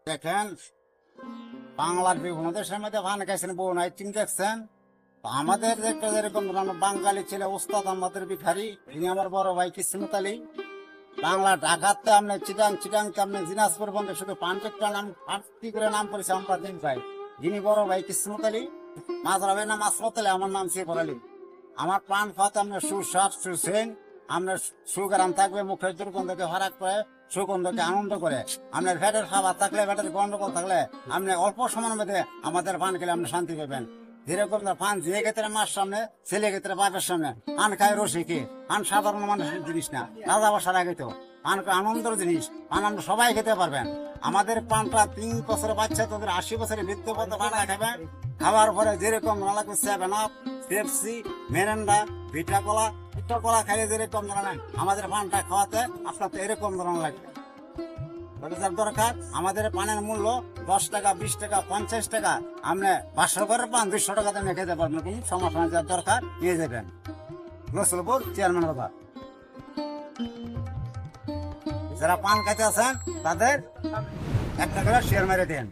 দেখেন, বাংলার বিভিন্ন দেশের মধ্যে পান খাইছেন, বউ নাই চিন দেখছেন। তো আমাদের একটা যেরকম বাঙালি ছেলে ওস্তাদ আমাদের ভিখারি, ইনি আমার বড় ভাই কিসমত আলী। বাংলা ঢাকাতে আপনি চিটাং চিটাংতে আপনি দিনাজপুর বন্ধে শুধু পানপেটটা নাম পাঁচটি করে নাম করেছে আমরা দিন ভাই। যিনি বড় ভাই কিসমত আলী, মাঝরাবের নাম আসমত আলী, আমার নাম শেখর আলী। আমার প্রাণ খাওয়াতে আপনার সুস্বাদ সুসেন, আপনার সুগারাম থাকবে, মুখের দুর্গন্ধকে ফারাক করে, সুগন্ধকে আনন্দ করে। আপনার ফ্যাটের খাবার থাকলে, ফ্যাটের গন্ডগোল থাকলে আপনি অল্প সময়ের মধ্যে আমাদের পান খেলে আপনি শান্তি পাবেন। যেরকম পান যে ক্ষেত্রে মার সামনে, ছেলে ক্ষেত্রে বাপের সামনে, পান খায় রসিকে। পান সাধারণ মানুষের জিনিস না, রাজা বসার আগে তো পান আনন্দের জিনিস। পান আমরা সবাই খেতে পারবেন। আমাদের পানটা 3 বছরের বাচ্চা তাদের 80 বছরের মৃত্যু পর্যন্ত পান খাবেন। খাওয়ার পরে যেরকম লাগবে 7 আপ, পেপসি, মেরেন্ডা, ভিটা কলা, পিঠা কলা খাইলে যেরকম ধরনের আমাদের পানটা খাওয়াতে আপনার তো এরকম ধরনের লাগবে। দরকার আমাদের পানের মূল্য 10 টাকা, 20 টাকা, 50 টাকা। আপনি 500 করে পান 200 টাকাতে নিয়ে খেতে পারবেন, কোনো সমস্যা যার দরকার নিয়ে যাবেন। রসুলপুর চেয়ারম্যান কথা, যারা পান খাইতে আছেন তাদের একটা করে শেয়ার মেরে দেন।